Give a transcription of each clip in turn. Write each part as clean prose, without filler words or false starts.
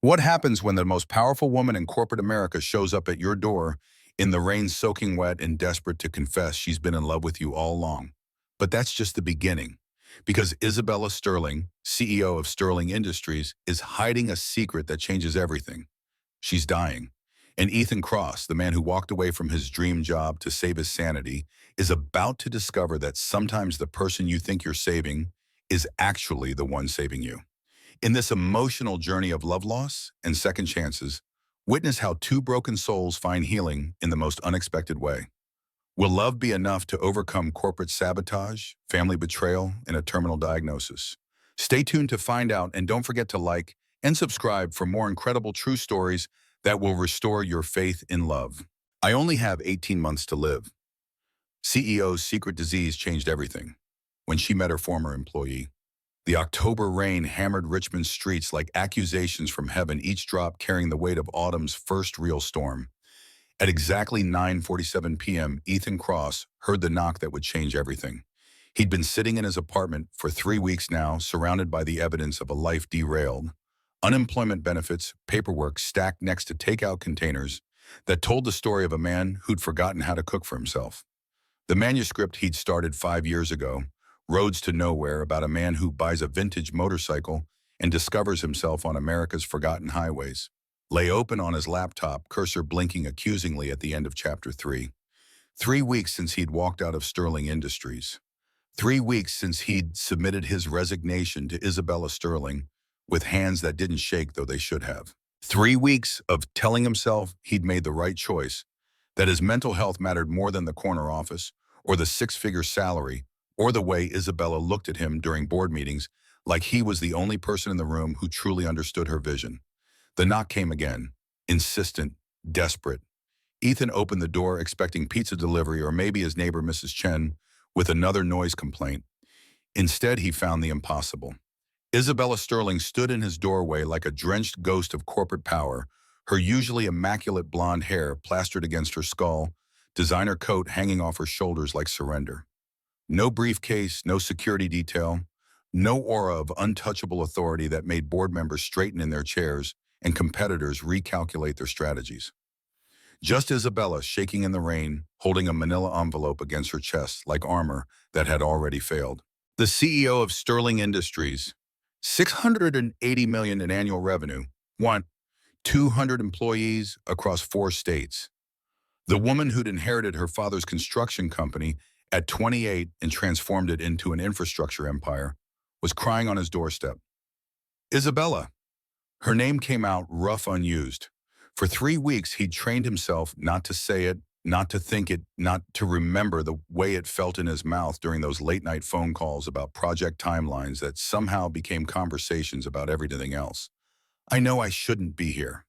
What happens when the most powerful woman in corporate America shows up at your door in the rain soaking wet and desperate to confess she's been in love with you all along? But that's just the beginning. Because Isabella Sterling, CEO of Sterling Industries, is hiding a secret that changes everything. She's dying. And Ethan Cross, the man who walked away from his dream job to save his sanity, is about to discover that sometimes the person you think you're saving is actually the one saving you. In this emotional journey of love loss and second chances, witness how two broken souls find healing in the most unexpected way. Will love be enough to overcome corporate sabotage, family betrayal, and a terminal diagnosis? Stay tuned to find out, and don't forget to like and subscribe for more incredible true stories that will restore your faith in love. I only have 18 months to live. CEO's secret disease changed everything when she met her former employee. The October rain hammered Richmond's streets like accusations from heaven, each drop carrying the weight of autumn's first real storm. At exactly 9:47 p.m., Ethan Cross heard the knock that would change everything. He'd been sitting in his apartment for 3 weeks now, surrounded by the evidence of a life derailed. Unemployment benefits, paperwork stacked next to takeout containers that told the story of a man who'd forgotten how to cook for himself. The manuscript he'd started 5 years ago, Roads to Nowhere, about a man who buys a vintage motorcycle and discovers himself on America's forgotten highways, lay open on his laptop, cursor blinking accusingly at the end of chapter 3. 3 weeks since he'd walked out of Sterling Industries. 3 weeks since he'd submitted his resignation to Isabella Sterling with hands that didn't shake, though they should have. 3 weeks of telling himself he'd made the right choice, that his mental health mattered more than the corner office or the six-figure salary or the way Isabella looked at him during board meetings, like he was the only person in the room who truly understood her vision. The knock came again, insistent, desperate. Ethan opened the door expecting pizza delivery or maybe his neighbor Mrs. Chen with another noise complaint. Instead, he found the impossible. Isabella Sterling stood in his doorway like a drenched ghost of corporate power, her usually immaculate blonde hair plastered against her skull, designer coat hanging off her shoulders like surrender. No briefcase, no security detail, no aura of untouchable authority that made board members straighten in their chairs and competitors recalculate their strategies. Just Isabella, shaking in the rain, holding a manila envelope against her chest like armor that had already failed. The CEO of Sterling Industries, $680 million in annual revenue, 200 employees across 4 states. The woman who'd inherited her father's construction company at 28 and transformed it into an infrastructure empire, was crying on his doorstep. Isabella. Her name came out rough unused. For 3 weeks, he'd trained himself not to say it, not to think it, not to remember the way it felt in his mouth during those late-night phone calls about project timelines that somehow became conversations about everything else. I know I shouldn't be here.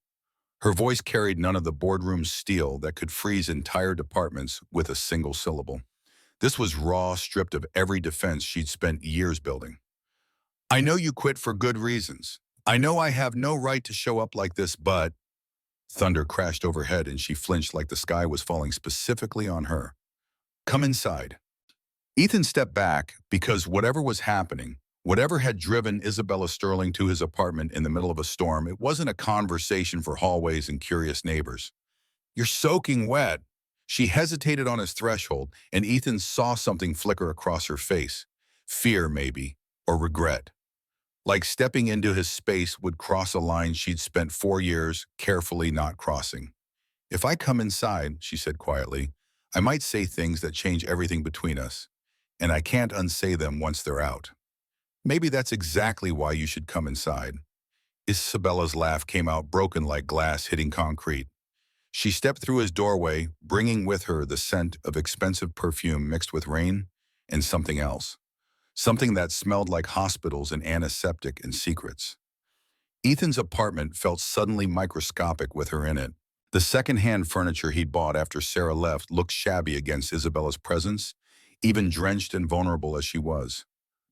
Her voice carried none of the boardroom's steel that could freeze entire departments with a single syllable. This was raw, stripped of every defense she'd spent years building. I know you quit for good reasons. I know I have no right to show up like this, but... Thunder crashed overhead and she flinched like the sky was falling specifically on her. Come inside. Ethan stepped back because whatever was happening, whatever had driven Isabella Sterling to his apartment in the middle of a storm, it wasn't a conversation for hallways and curious neighbors. You're soaking wet. She hesitated on his threshold, and Ethan saw something flicker across her face. Fear, maybe, or regret. Like stepping into his space would cross a line she'd spent 4 years carefully not crossing. If I come inside, she said quietly, I might say things that change everything between us, and I can't unsay them once they're out. Maybe that's exactly why you should come inside. Isabella's laugh came out broken like glass hitting concrete. She stepped through his doorway, bringing with her the scent of expensive perfume mixed with rain and something else. Something that smelled like hospitals and antiseptic and secrets. Ethan's apartment felt suddenly microscopic with her in it. The second-hand furniture he'd bought after Sarah left looked shabby against Isabella's presence, even drenched and vulnerable as she was.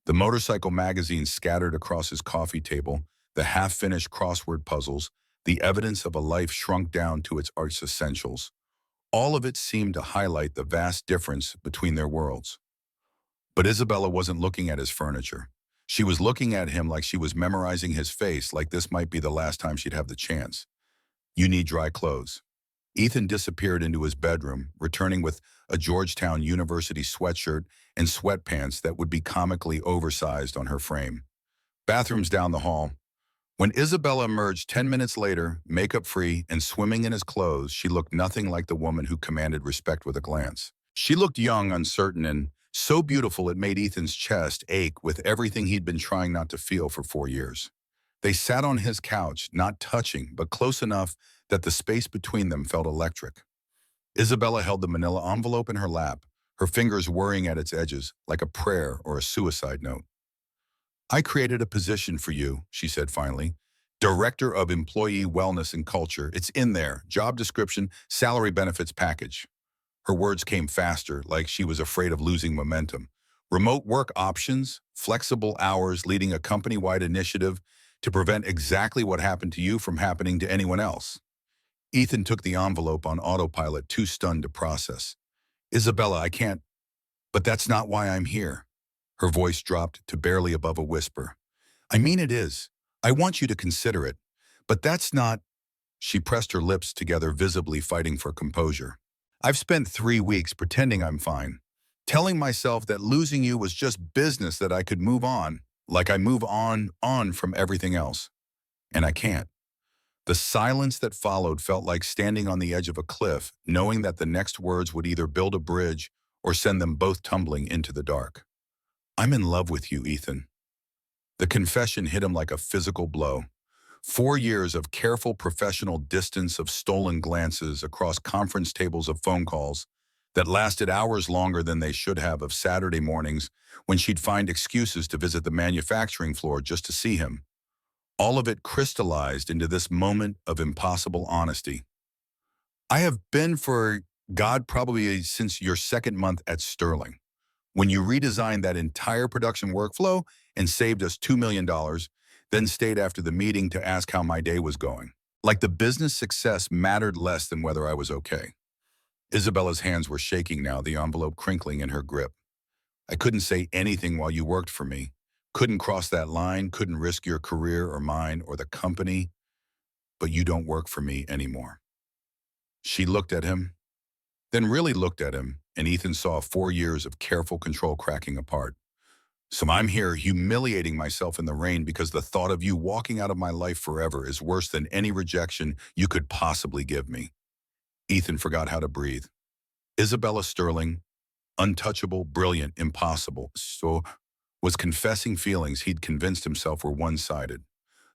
The motorcycle magazines scattered across his coffee table, the half-finished crossword puzzles, the evidence of a life shrunk down to its arch essentials. All of it seemed to highlight the vast difference between their worlds. But Isabella wasn't looking at his furniture. She was looking at him like she was memorizing his face, like this might be the last time she'd have the chance. You need dry clothes. Ethan disappeared into his bedroom, returning with a Georgetown University sweatshirt and sweatpants that would be comically oversized on her frame. Bathrooms down the hall. When Isabella emerged 10 minutes later, makeup-free and swimming in his clothes, she looked nothing like the woman who commanded respect with a glance. She looked young, uncertain, and so beautiful it made Ethan's chest ache with everything he'd been trying not to feel for 4 years. They sat on his couch, not touching, but close enough that the space between them felt electric. Isabella held the manila envelope in her lap, her fingers worrying at its edges like a prayer or a suicide note. I created a position for you, she said finally. Director of Employee Wellness and Culture. It's in there. Job description, salary benefits package. Her words came faster, like she was afraid of losing momentum. Remote work options, flexible hours, leading a company-wide initiative to prevent exactly what happened to you from happening to anyone else. Ethan took the envelope on autopilot, too stunned to process. Isabella, I can't, but that's not why I'm here. Her voice dropped to barely above a whisper. I mean it is. I want you to consider it. But that's not… She pressed her lips together, visibly fighting for composure. I've spent 3 weeks pretending I'm fine, telling myself that losing you was just business, that I could move on, like I move on from everything else. And I can't. The silence that followed felt like standing on the edge of a cliff, knowing that the next words would either build a bridge or send them both tumbling into the dark. I'm in love with you, Ethan. The confession hit him like a physical blow. 4 years of careful professional distance, of stolen glances across conference tables, of phone calls that lasted hours longer than they should have, of Saturday mornings when she'd find excuses to visit the manufacturing floor just to see him. All of it crystallized into this moment of impossible honesty. I have been for God probably since your second month at Sterling, when you redesigned that entire production workflow and saved us $2 million, then stayed after the meeting to ask how my day was going. Like the business success mattered less than whether I was okay. Isabella's hands were shaking now, the envelope crinkling in her grip. I couldn't say anything while you worked for me. Couldn't cross that line, couldn't risk your career or mine or the company, but you don't work for me anymore. She looked at him, then really looked at him, and Ethan saw 4 years of careful control cracking apart. So I'm here humiliating myself in the rain because the thought of you walking out of my life forever is worse than any rejection you could possibly give me. Ethan forgot how to breathe. Isabella Sterling, untouchable, brilliant, impossible, was confessing feelings he'd convinced himself were one-sided.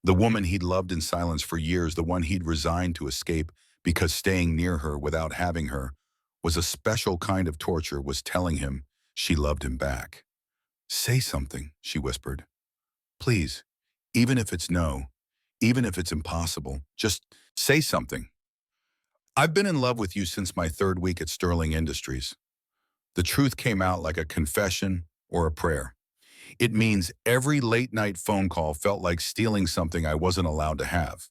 The woman he'd loved in silence for years, the one he'd resigned to escape because staying near her without having her was a special kind of torture, was telling him she loved him back. Say something, she whispered. Please, even if it's no, even if it's impossible, just say something. I've been in love with you since my 3rd week at Sterling Industries. The truth came out like a confession or a prayer. It means every late-night phone call felt like stealing something I wasn't allowed to have.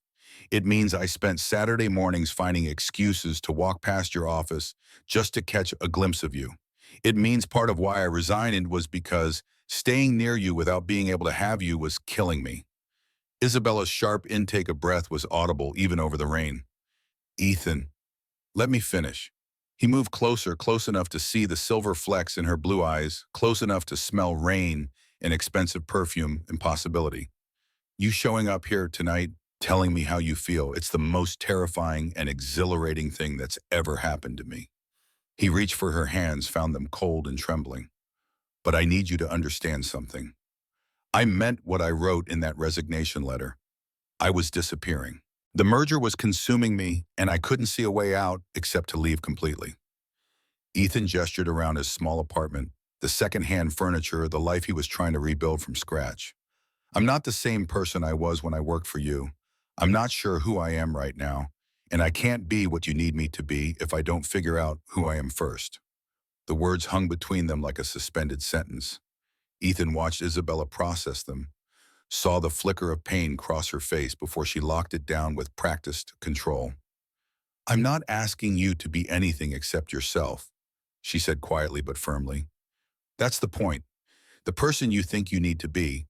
It means I spent Saturday mornings finding excuses to walk past your office just to catch a glimpse of you. It means part of why I resigned was because staying near you without being able to have you was killing me. Isabella's sharp intake of breath was audible even over the rain. Ethan, let me finish. He moved closer, close enough to see the silver flecks in her blue eyes, close enough to smell rain and expensive perfume and possibility. You showing up here tonight, telling me how you feel, it's the most terrifying and exhilarating thing that's ever happened to me. He reached for her hands, found them cold and trembling. But I need you to understand something. I meant what I wrote in that resignation letter. I was disappearing. The merger was consuming me, and I couldn't see a way out except to leave completely. Ethan gestured around his small apartment, the second-hand furniture, the life he was trying to rebuild from scratch. I'm not the same person I was when I worked for you. I'm not sure who I am right now, and I can't be what you need me to be if I don't figure out who I am first. The words hung between them like a suspended sentence. Ethan watched Isabella process them, saw the flicker of pain cross her face before she locked it down with practiced control. I'm not asking you to be anything except yourself, she said quietly but firmly. That's the point. The person you think you need to be,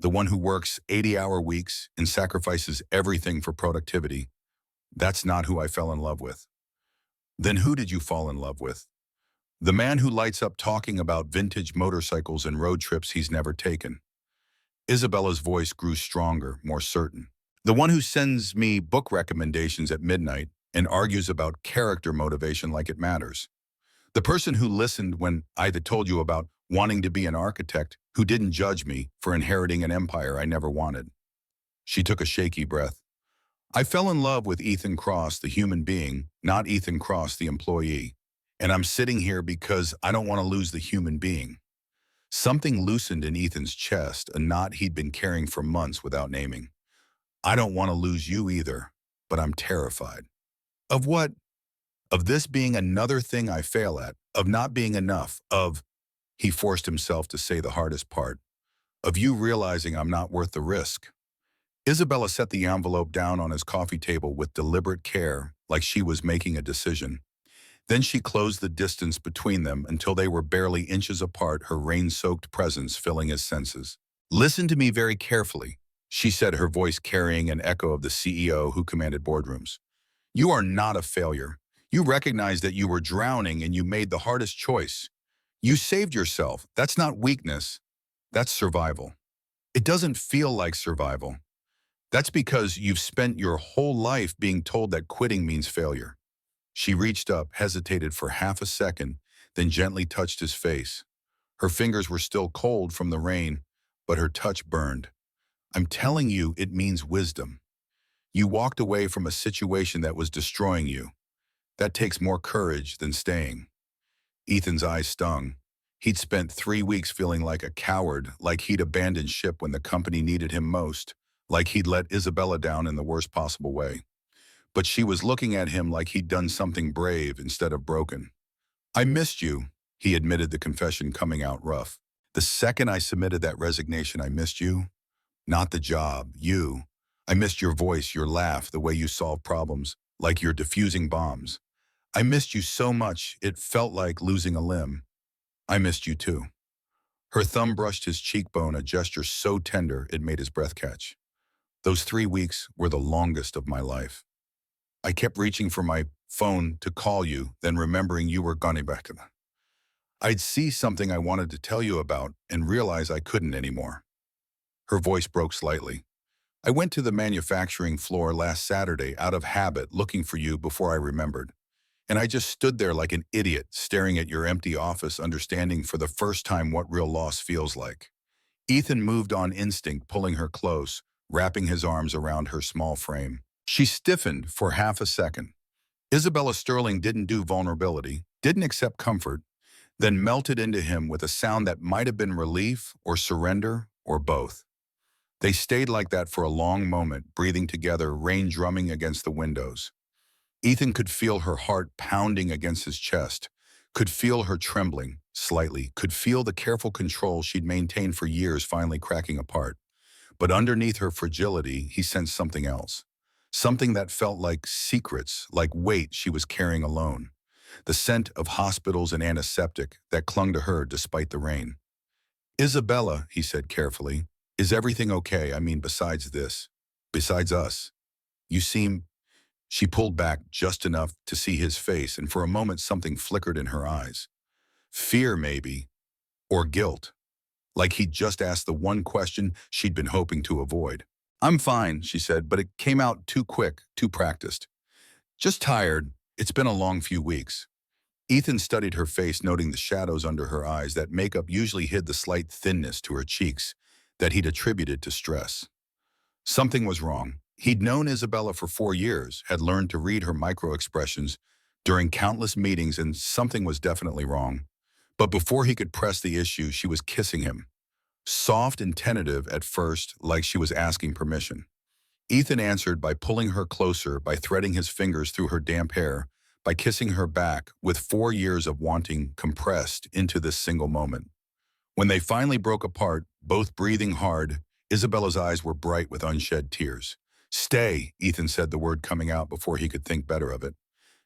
The one who works 80-hour weeks and sacrifices everything for productivity. That's not who I fell in love with. Then who did you fall in love with? The man who lights up talking about vintage motorcycles and road trips he's never taken. Isabella's voice grew stronger, more certain. The one who sends me book recommendations at midnight and argues about character motivation like it matters. The person who listened when I had told you about wanting to be an architect, who didn't judge me for inheriting an empire I never wanted. She took a shaky breath. I fell in love with Ethan Cross, the human being, not Ethan Cross, the employee. And I'm sitting here because I don't want to lose the human being. Something loosened in Ethan's chest, a knot he'd been carrying for months without naming. I don't want to lose you either, but I'm terrified. Of what? Of this being another thing I fail at, of not being enough, of, he forced himself to say the hardest part, of you realizing I'm not worth the risk. Isabella set the envelope down on his coffee table with deliberate care, like she was making a decision. Then she closed the distance between them until they were barely inches apart, her rain-soaked presence filling his senses. Listen to me very carefully, she said, her voice carrying an echo of the CEO who commanded boardrooms. You are not a failure. You recognize that you were drowning and you made the hardest choice. You saved yourself. That's not weakness. That's survival. It doesn't feel like survival. That's because you've spent your whole life being told that quitting means failure. She reached up, hesitated for half a second, then gently touched his face. Her fingers were still cold from the rain, but her touch burned. I'm telling you, it means wisdom. You walked away from a situation that was destroying you. That takes more courage than staying. Ethan's eyes stung. He'd spent 3 weeks feeling like a coward, like he'd abandoned ship when the company needed him most, like he'd let Isabella down in the worst possible way. But she was looking at him like he'd done something brave instead of broken. I missed you, he admitted, the confession coming out rough. The second I submitted that resignation, I missed you. Not the job, you. I missed your voice, your laugh, the way you solve problems, like you're diffusing bombs. I missed you so much, it felt like losing a limb. I missed you too. Her thumb brushed his cheekbone, a gesture so tender it made his breath catch. Those 3 weeks were the longest of my life. I kept reaching for my phone to call you, then remembering you were gone back. I'd see something I wanted to tell you about and realize I couldn't anymore. Her voice broke slightly. I went to the manufacturing floor last Saturday out of habit, looking for you before I remembered. And I just stood there like an idiot, staring at your empty office, understanding for the first time what real loss feels like. Ethan moved on instinct, pulling her close, wrapping his arms around her small frame. She stiffened for half a second. Isabella Sterling didn't do vulnerability, didn't accept comfort, then melted into him with a sound that might have been relief or surrender or both. They stayed like that for a long moment, breathing together, rain drumming against the windows. Ethan could feel her heart pounding against his chest, could feel her trembling slightly, could feel the careful control she'd maintained for years finally cracking apart. But underneath her fragility, he sensed something else. Something that felt like secrets, like weight she was carrying alone. The scent of hospitals and antiseptic that clung to her despite the rain. Isabella, he said carefully, is everything okay? I mean, besides this, besides us. You seem... She pulled back just enough to see his face, and for a moment something flickered in her eyes. Fear, maybe, or guilt. Like he'd just asked the one question she'd been hoping to avoid. I'm fine, she said, but it came out too quick, too practiced. Just tired. It's been a long few weeks. Ethan studied her face, noting the shadows under her eyes. That makeup usually hid the slight thinness to her cheeks that he'd attributed to stress. Something was wrong. He'd known Isabella for 4 years, had learned to read her micro-expressions during countless meetings, and something was definitely wrong. But before he could press the issue, she was kissing him. Soft and tentative at first, like she was asking permission. Ethan answered by pulling her closer, by threading his fingers through her damp hair, by kissing her back, with 4 years of wanting compressed into this single moment. When they finally broke apart, both breathing hard, Isabella's eyes were bright with unshed tears. Stay, Ethan said, the word coming out before he could think better of it.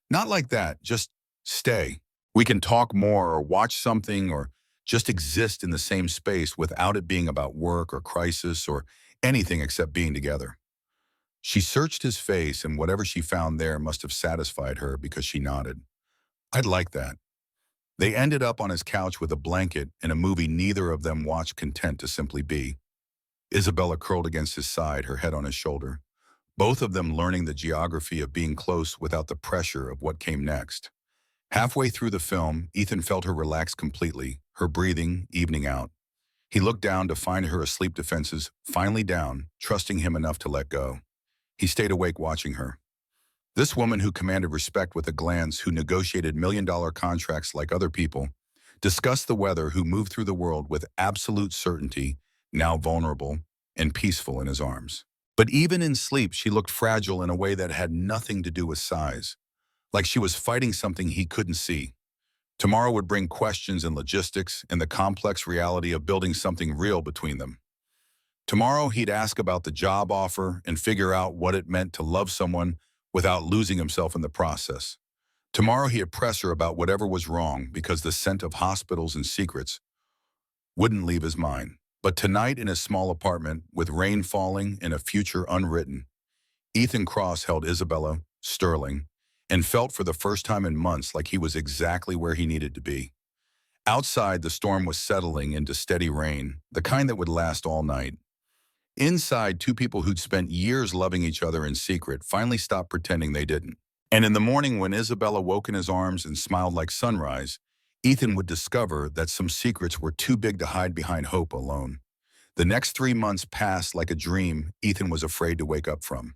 Not like that, just stay. We can talk more or watch something or just exist in the same space without it being about work or crisis or anything except being together. She searched his face, and whatever she found there must have satisfied her because she nodded. I'd like that. They ended up on his couch with a blanket and a movie neither of them watched, content to simply be. Isabella curled against his side, her head on his shoulder, both of them learning the geography of being close without the pressure of what came next. Halfway through the film, Ethan felt her relax completely, her breathing evening out. He looked down to find her asleep, defenses finally down, trusting him enough to let go. He stayed awake watching her. This woman who commanded respect with a glance, who negotiated million-dollar contracts like other people, discussed the weather, who moved through the world with absolute certainty, now vulnerable and peaceful in his arms. But even in sleep, she looked fragile in a way that had nothing to do with size, like she was fighting something he couldn't see. Tomorrow would bring questions and logistics and the complex reality of building something real between them. Tomorrow he'd ask about the job offer and figure out what it meant to love someone without losing himself in the process. Tomorrow he'd press her about whatever was wrong because the scent of hospitals and secrets wouldn't leave his mind. But tonight, in his small apartment, with rain falling and a future unwritten, Ethan Cross held Isabella Sterling and felt for the first time in months like he was exactly where he needed to be. Outside, the storm was settling into steady rain, the kind that would last all night. Inside, two people who'd spent years loving each other in secret finally stopped pretending they didn't. And in the morning, when Isabella woke in his arms and smiled like sunrise, Ethan would discover that some secrets were too big to hide behind hope alone. The next 3 months passed like a dream Ethan was afraid to wake up from.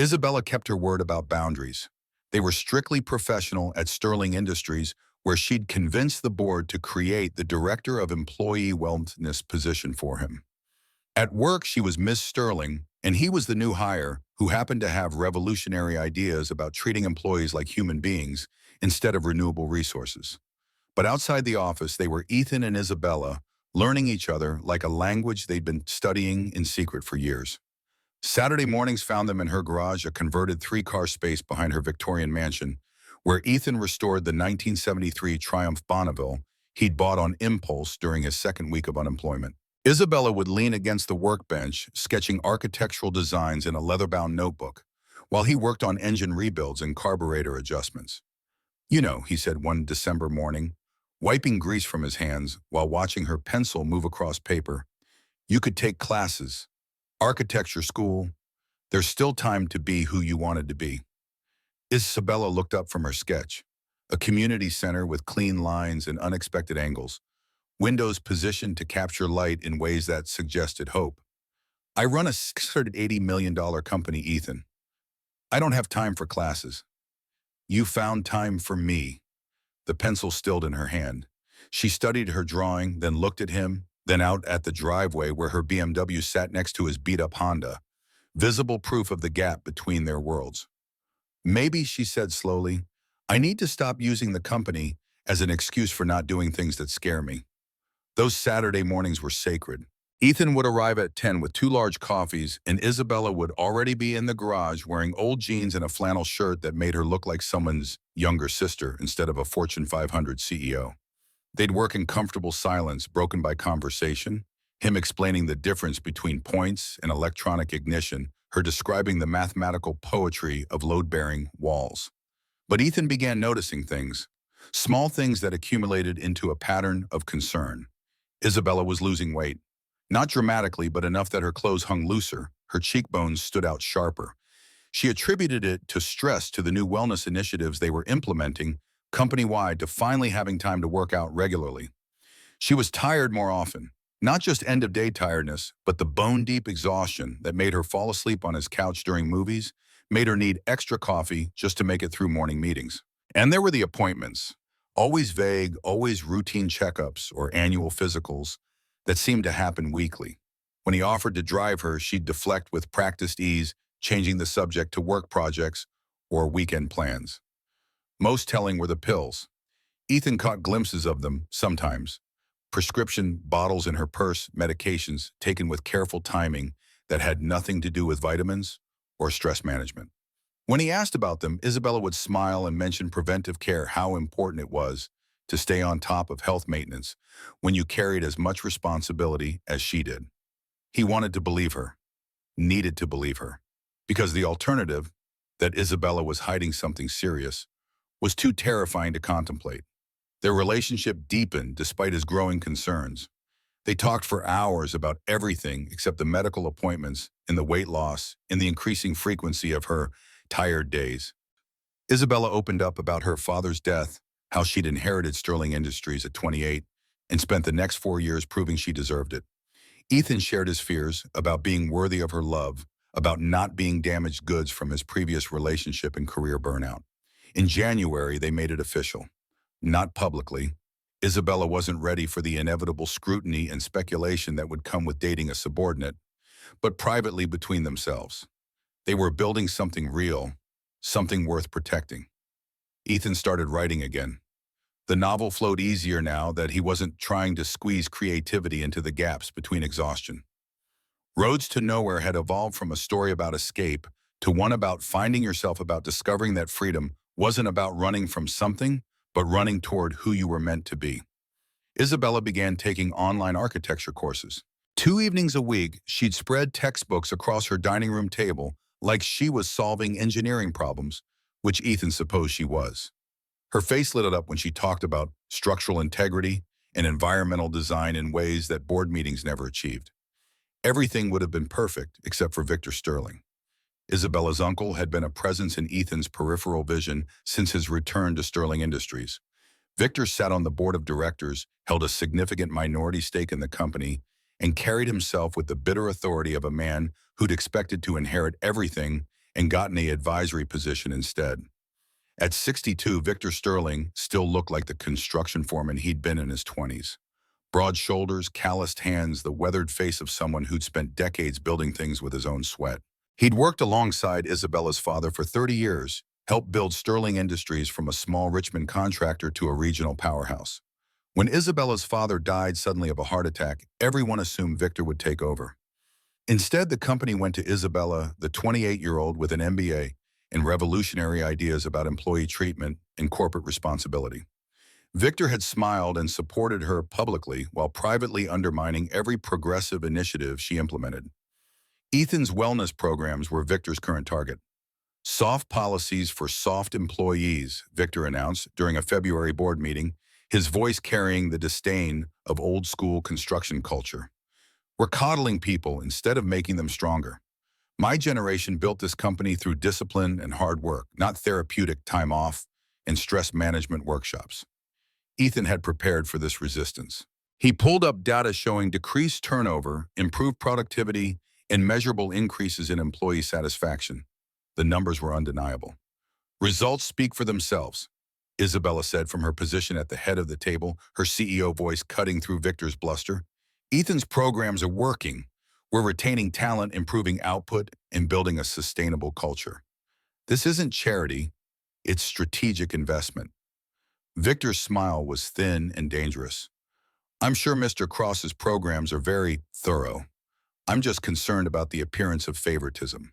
Isabella kept her word about boundaries. They were strictly professional at Sterling Industries, where she'd convinced the board to create the Director of Employee Wellness position for him. At work, she was Miss Sterling, and he was the new hire who happened to have revolutionary ideas about treating employees like human beings instead of renewable resources. But outside the office, they were Ethan and Isabella, learning each other like a language they'd been studying in secret for years. Saturday mornings found them in her garage, a converted 3-car space behind her Victorian mansion, where Ethan restored the 1973 Triumph Bonneville he'd bought on impulse during his second week of unemployment. Isabella would lean against the workbench, sketching architectural designs in a leather-bound notebook, while he worked on engine rebuilds and carburetor adjustments. You know, he said one December morning, wiping grease from his hands while watching her pencil move across paper, you could take classes, architecture school, there's still time to be who you wanted to be. Isabella looked up from her sketch, a community center with clean lines and unexpected angles, windows positioned to capture light in ways that suggested hope. I run a $680 million company, Ethan. I don't have time for classes. You found time for me. The pencil stilled in her hand. She studied her drawing, then looked at him, then out at the driveway where her BMW sat next to his beat-up Honda, visible proof of the gap between their worlds. Maybe, she said slowly, I need to stop using the company as an excuse for not doing things that scare me. Those Saturday mornings were sacred. Ethan would arrive at 10 with 2 large coffees, and Isabella would already be in the garage wearing old jeans and a flannel shirt that made her look like someone's younger sister instead of a Fortune 500 CEO. They'd work in comfortable silence, broken by conversation, him explaining the difference between points and electronic ignition, her describing the mathematical poetry of load-bearing walls. But Ethan began noticing things, small things that accumulated into a pattern of concern. Isabella was losing weight. Not dramatically, but enough that her clothes hung looser, her cheekbones stood out sharper. She attributed it to stress, to the new wellness initiatives they were implementing company-wide, to finally having time to work out regularly. She was tired more often, not just end-of-day tiredness, but the bone-deep exhaustion that made her fall asleep on his couch during movies, made her need extra coffee just to make it through morning meetings. And there were the appointments, always vague, always routine checkups or annual physicals that seemed to happen weekly. When he offered to drive her, she'd deflect with practiced ease, changing the subject to work projects or weekend plans. Most telling were the pills. Ethan caught glimpses of them sometimes. Prescription bottles in her purse, medications taken with careful timing that had nothing to do with vitamins or stress management. When he asked about them, Isabella would smile and mention preventive care, how important it was, to stay on top of health maintenance when you carried as much responsibility as she did. He wanted to believe her, needed to believe her, because the alternative, that Isabella was hiding something serious, was too terrifying to contemplate. Their relationship deepened despite his growing concerns. They talked for hours about everything except the medical appointments and the weight loss and the increasing frequency of her tired days. Isabella opened up about her father's death, how she'd inherited Sterling Industries at 28 and spent the next 4 years proving she deserved it. Ethan shared his fears about being worthy of her love, about not being damaged goods from his previous relationship and career burnout. In January, they made it official. Not publicly. Isabella wasn't ready for the inevitable scrutiny and speculation that would come with dating a subordinate, but privately between themselves. They were building something real, something worth protecting. Ethan started writing again. The novel flowed easier now that he wasn't trying to squeeze creativity into the gaps between exhaustion. Roads to Nowhere had evolved from a story about escape to one about finding yourself, about discovering that freedom wasn't about running from something, but running toward who you were meant to be. Isabella began taking online architecture courses. 2 evenings a week, she'd spread textbooks across her dining room table like she was solving engineering problems, which Ethan supposed she was. Her face lit up when she talked about structural integrity and environmental design in ways that board meetings never achieved. Everything would have been perfect except for Victor Sterling. Isabella's uncle had been a presence in Ethan's peripheral vision since his return to Sterling Industries. Victor sat on the board of directors, held a significant minority stake in the company, and carried himself with the bitter authority of a man who'd expected to inherit everything and gotten an advisory position instead. At 62, Victor Sterling still looked like the construction foreman he'd been in his 20s. Broad shoulders, calloused hands, the weathered face of someone who'd spent decades building things with his own sweat. He'd worked alongside Isabella's father for 30 years, helped build Sterling Industries from a small Richmond contractor to a regional powerhouse. When Isabella's father died suddenly of a heart attack, everyone assumed Victor would take over. Instead, the company went to Isabella, the 28-year-old with an MBA and revolutionary ideas about employee treatment and corporate responsibility. Victor had smiled and supported her publicly while privately undermining every progressive initiative she implemented. Ethan's wellness programs were Victor's current target. Soft policies for soft employees, Victor announced during a February board meeting, his voice carrying the disdain of old-school construction culture. We're coddling people instead of making them stronger. My generation built this company through discipline and hard work, not therapeutic time off and stress management workshops. Ethan had prepared for this resistance. He pulled up data showing decreased turnover, improved productivity, and measurable increases in employee satisfaction. The numbers were undeniable. Results speak for themselves, Isabella said from her position at the head of the table, her CEO voice cutting through Victor's bluster. Ethan's programs are working. We're retaining talent, improving output, and building a sustainable culture. This isn't charity, it's strategic investment. Victor's smile was thin and dangerous. I'm sure Mr. Cross's programs are very thorough. I'm just concerned about the appearance of favoritism.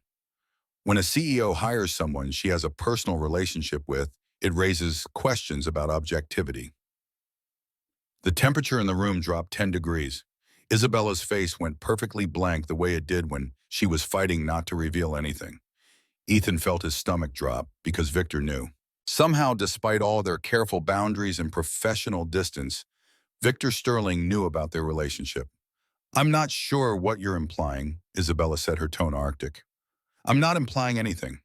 When a CEO hires someone she has a personal relationship with, it raises questions about objectivity. The temperature in the room dropped 10 degrees. Isabella's face went perfectly blank the way it did when she was fighting not to reveal anything. Ethan felt his stomach drop because Victor knew. Somehow, despite all their careful boundaries and professional distance, Victor Sterling knew about their relationship. I'm not sure what you're implying, Isabella said, her tone arctic. I'm not implying anything.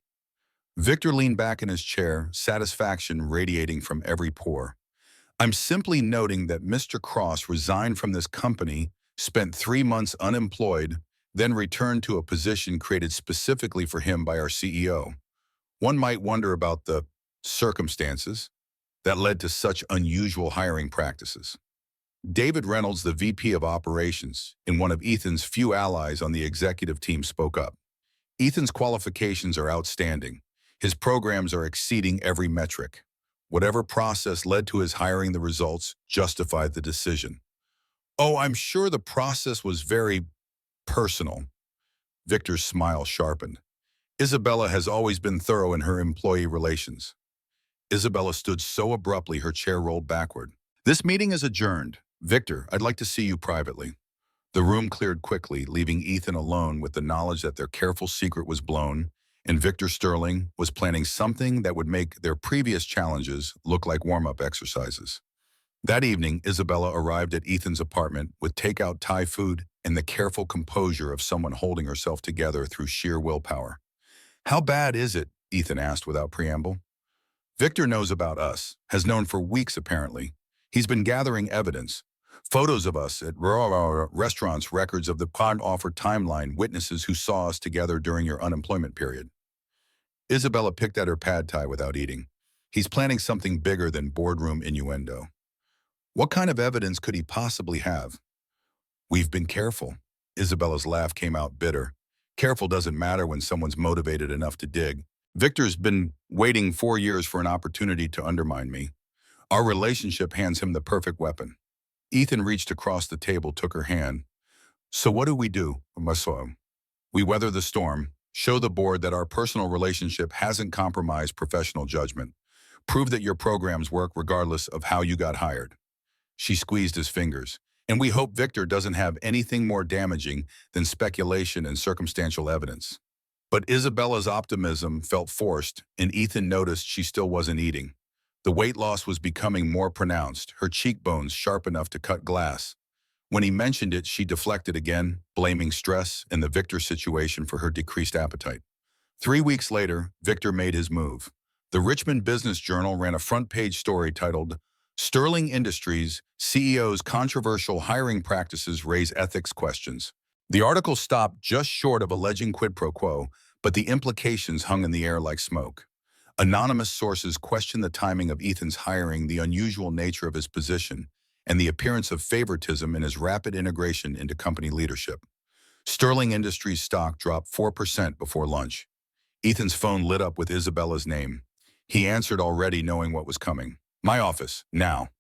Victor leaned back in his chair, satisfaction radiating from every pore. I'm simply noting that Mr. Cross resigned from this company, spent 3 months unemployed, then returned to a position created specifically for him by our CEO. One might wonder about the circumstances that led to such unusual hiring practices. David Reynolds, the VP of Operations, and one of Ethan's few allies on the executive team, spoke up. Ethan's qualifications are outstanding. His programs are exceeding every metric. Whatever process led to his hiring, the results justified the decision. Oh, I'm sure the process was very personal. Victor's smile sharpened. Isabella has always been thorough in her employee relations. Isabella stood so abruptly her chair rolled backward. This meeting is adjourned. Victor, I'd like to see you privately. The room cleared quickly, leaving Ethan alone with the knowledge that their careful secret was blown, and Victor Sterling was planning something that would make their previous challenges look like warm-up exercises. That evening, Isabella arrived at Ethan's apartment with takeout Thai food and the careful composure of someone holding herself together through sheer willpower. "How bad is it?" Ethan asked without preamble. "Victor knows about us, has known for weeks apparently. He's been gathering evidence. Photos of us at restaurants, records of the pod offer timeline, witnesses who saw us together during your unemployment period." Isabella picked at her pad thai without eating. "He's planning something bigger than boardroom innuendo." "What kind of evidence could he possibly have?" "We've been careful." Isabella's laugh came out bitter. "Careful doesn't matter when someone's motivated enough to dig. Victor's been waiting 4 years for an opportunity to undermine me. Our relationship hands him the perfect weapon." Ethan reached across the table, took her hand. "So what do we do, Maso? We weather the storm, show the board that our personal relationship hasn't compromised professional judgment, prove that your programs work regardless of how you got hired." She squeezed his fingers. "And we hope Victor doesn't have anything more damaging than speculation and circumstantial evidence." But Isabella's optimism felt forced, and Ethan noticed she still wasn't eating. The weight loss was becoming more pronounced, her cheekbones sharp enough to cut glass. When he mentioned it, she deflected again, blaming stress and the Victor situation for her decreased appetite. 3 weeks later, Victor made his move. The Richmond Business Journal ran a front-page story titled, "Sterling Industries CEO's Controversial Hiring Practices Raise Ethics Questions." The article stopped just short of alleging quid pro quo, but the implications hung in the air like smoke. Anonymous sources questioned the timing of Ethan's hiring, the unusual nature of his position, and the appearance of favoritism in his rapid integration into company leadership. Sterling Industries stock dropped 4% before lunch. Ethan's phone lit up with Isabella's name. He answered, already knowing what was coming. "My office, now."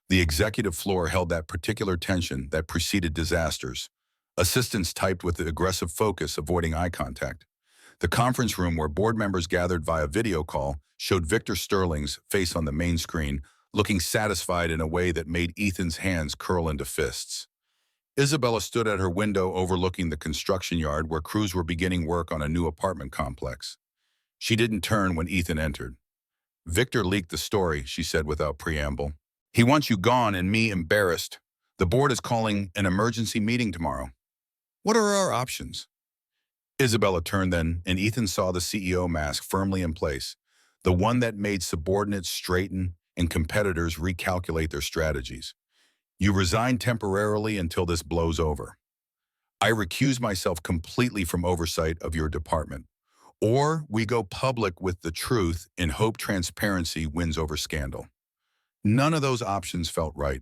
The executive floor held that particular tension that preceded disasters. Assistants typed with aggressive focus, avoiding eye contact. The conference room where board members gathered via video call showed Victor Sterling's face on the main screen, looking satisfied in a way that made Ethan's hands curl into fists. Isabella stood at her window overlooking the construction yard where crews were beginning work on a new apartment complex. She didn't turn when Ethan entered. "Victor leaked the story," she said without preamble. "He wants you gone and me embarrassed. The board is calling an emergency meeting tomorrow. What are our options?" Isabella turned then, and Ethan saw the CEO mask firmly in place, the one that made subordinates straighten and competitors recalculate their strategies. "You resign temporarily until this blows over. I recuse myself completely from oversight of your department. Or we go public with the truth and hope transparency wins over scandal." None of those options felt right.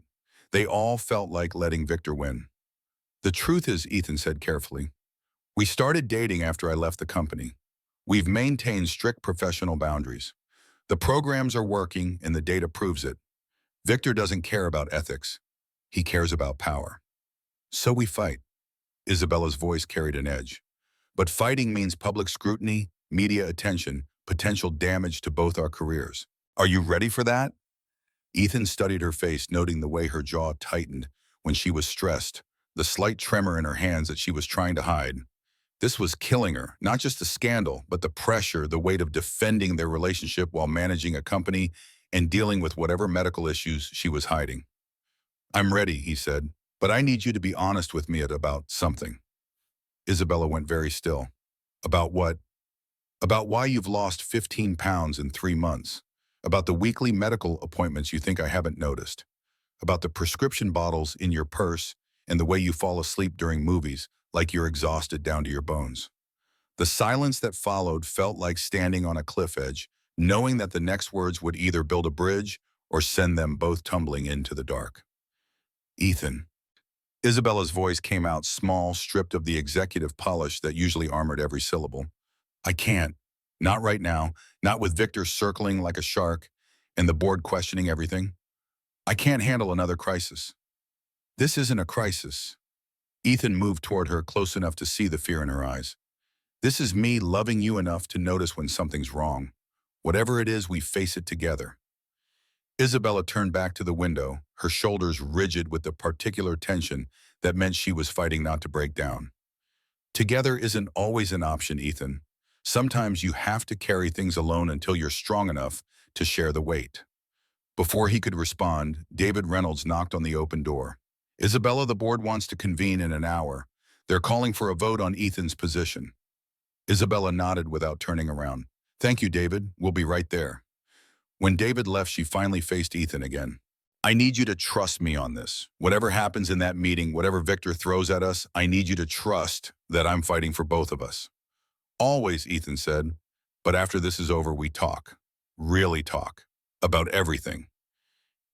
They all felt like letting Victor win. "The truth is," Ethan said carefully, "we started dating after I left the company. We've maintained strict professional boundaries. The programs are working and the data proves it. Victor doesn't care about ethics. He cares about power. So we fight." Isabella's voice carried an edge. "But fighting means public scrutiny, media attention, potential damage to both our careers. Are you ready for that?" Ethan studied her face, noting the way her jaw tightened when she was stressed, the slight tremor in her hands that she was trying to hide. This was killing her, not just the scandal, but the pressure, the weight of defending their relationship while managing a company and dealing with whatever medical issues she was hiding. "I'm ready," he said, "but I need you to be honest with me about something." Isabella went very still. "About what?" "About why you've lost 15 pounds in 3 months. About the weekly medical appointments you think I haven't noticed. About the prescription bottles in your purse and the way you fall asleep during movies, like you're exhausted down to your bones." The silence that followed felt like standing on a cliff edge, knowing that the next words would either build a bridge or send them both tumbling into the dark. "Ethan." Isabella's voice came out small, stripped of the executive polish that usually armored every syllable. "I can't. Not right now. Not with Victor circling like a shark and the board questioning everything. I can't handle another crisis." "This isn't a crisis." Ethan moved toward her, close enough to see the fear in her eyes. "This is me loving you enough to notice when something's wrong. Whatever it is, we face it together." Isabella turned back to the window, her shoulders rigid with the particular tension that meant she was fighting not to break down. Together isn't always an option, Ethan. Sometimes you have to carry things alone until you're strong enough to share the weight. Before he could respond, David Reynolds knocked on the open door. Isabella, the board wants to convene in an hour. They're calling for a vote on Ethan's position. Isabella nodded without turning around. Thank you, David. We'll be right there. When David left, she finally faced Ethan again. I need you to trust me on this. Whatever happens in that meeting, whatever Victor throws at us, I need you to trust that I'm fighting for both of us. Always, Ethan said. But after this is over, we talk. Really talk. About everything.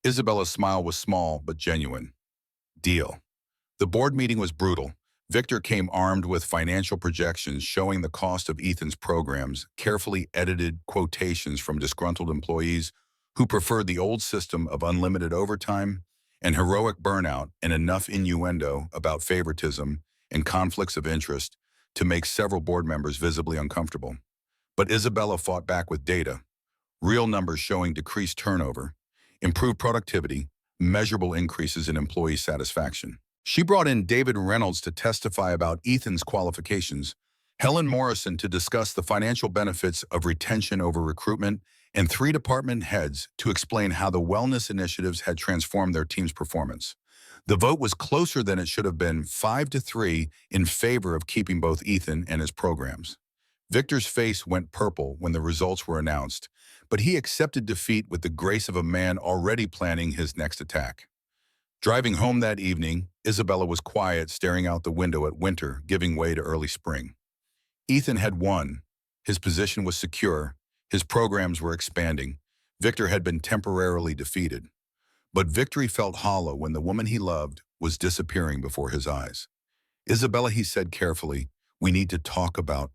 Isabella's smile was small but genuine. Deal. The board meeting was brutal. Victor came armed with financial projections showing the cost of Ethan's programs, carefully edited quotations from disgruntled employees who preferred the old system of unlimited overtime and heroic burnout, and enough innuendo about favoritism and conflicts of interest to make several board members visibly uncomfortable. But Isabella fought back with data, real numbers showing decreased turnover, improved productivity, measurable increases in employee satisfaction. She brought in David Reynolds to testify about Ethan's qualifications, Helen Morrison to discuss the financial benefits of retention over recruitment, and 3 department heads to explain how the wellness initiatives had transformed their team's performance. The vote was closer than it should have been, 5-3 in favor of keeping both Ethan and his programs. Victor's face went purple when the results were announced, but he accepted defeat with the grace of a man already planning his next attack. Driving home that evening, Isabella was quiet, staring out the window at winter, giving way to early spring. Ethan had won. His position was secure. His programs were expanding. Victor had been temporarily defeated. But victory felt hollow when the woman he loved was disappearing before his eyes. Isabella, he said carefully, we need to talk about.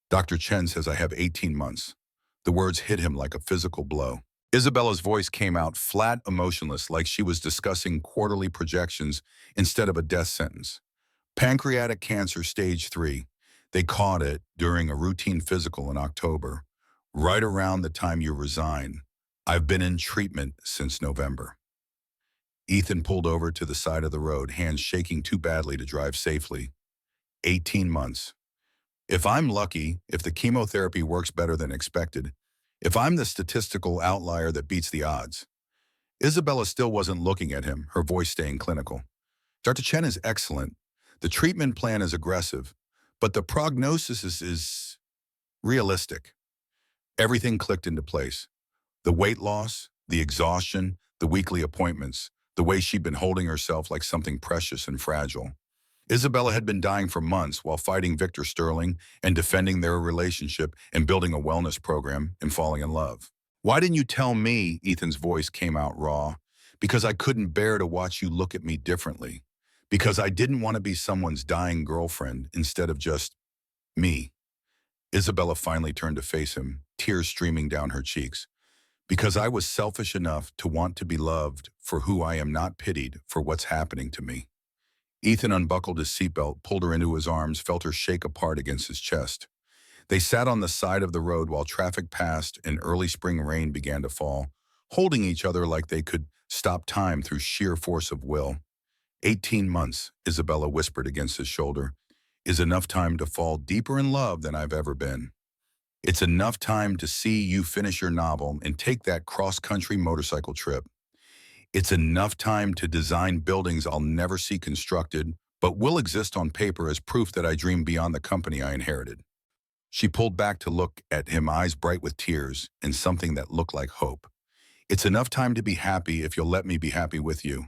Dr. Chen says I have 18 months. The words hit him like a physical blow. Isabella's voice came out flat, emotionless, like she was discussing quarterly projections instead of a death sentence. Pancreatic cancer stage 3. They caught it during a routine physical in October, right around the time you resign. I've been in treatment since November. Ethan pulled over to the side of the road, hands shaking too badly to drive safely. 18 months. If I'm lucky, if the chemotherapy works better than expected, if I'm the statistical outlier that beats the odds. Isabella still wasn't looking at him, her voice staying clinical. Dr. Chen is excellent. The treatment plan is aggressive, but the prognosis is realistic. Everything clicked into place. The weight loss, the exhaustion, the weekly appointments, the way she'd been holding herself like something precious and fragile. Isabella had been dying for months while fighting Victor Sterling and defending their relationship and building a wellness program and falling in love. Why didn't you tell me? Ethan's voice came out raw. Because I couldn't bear to watch you look at me differently. Because I didn't want to be someone's dying girlfriend instead of just me. Isabella finally turned to face him, tears streaming down her cheeks. Because I was selfish enough to want to be loved for who I am, not pitied for what's happening to me. Ethan unbuckled his seatbelt, pulled her into his arms, felt her shake apart against his chest. They sat on the side of the road while traffic passed and early spring rain began to fall, holding each other like they could stop time through sheer force of will. 18 months, Isabella whispered against his shoulder, is enough time to fall deeper in love than I've ever been. It's enough time to see you finish your novel and take that cross-country motorcycle trip. It's enough time to design buildings I'll never see constructed, but will exist on paper as proof that I dream beyond the company I inherited. She pulled back to look at him, eyes bright with tears, and something that looked like hope. It's enough time to be happy if you'll let me be happy with you.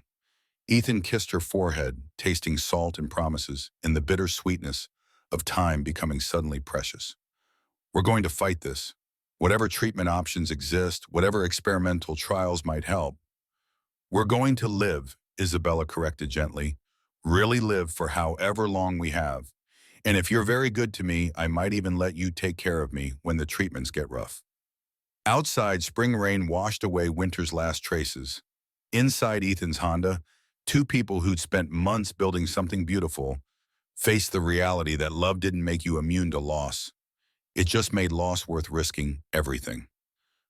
Ethan kissed her forehead, tasting salt and promises, and the bitter sweetness of time becoming suddenly precious. We're going to fight this. Whatever treatment options exist, whatever experimental trials might help. We're going to live, Isabella corrected gently. Really live for however long we have. And if you're very good to me, I might even let you take care of me when the treatments get rough. Outside, spring rain washed away winter's last traces. Inside Ethan's Honda, 2 people who'd spent months building something beautiful faced the reality that love didn't make you immune to loss. It just made loss worth risking everything.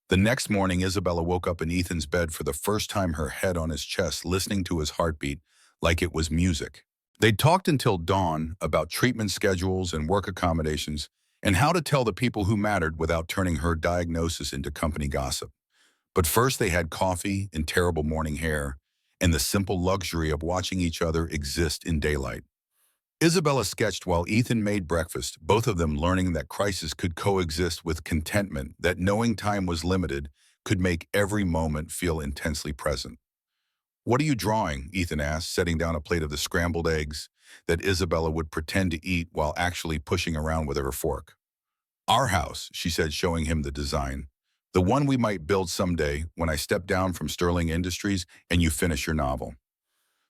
The next morning, Isabella woke up in Ethan's bed for the first time, her head on his chest, listening to his heartbeat like it was music. They'd talked until dawn about treatment schedules and work accommodations and how to tell the people who mattered without turning her diagnosis into company gossip. But first they had coffee and terrible morning hair and the simple luxury of watching each other exist in daylight. Isabella sketched while Ethan made breakfast, both of them learning that crisis could coexist with contentment, that knowing time was limited could make every moment feel intensely present. "What are you drawing?" Ethan asked, setting down a plate of the scrambled eggs that Isabella would pretend to eat while actually pushing around with her fork. "Our house," she said, showing him the design. "The one we might build someday when I step down from Sterling Industries and you finish your novel.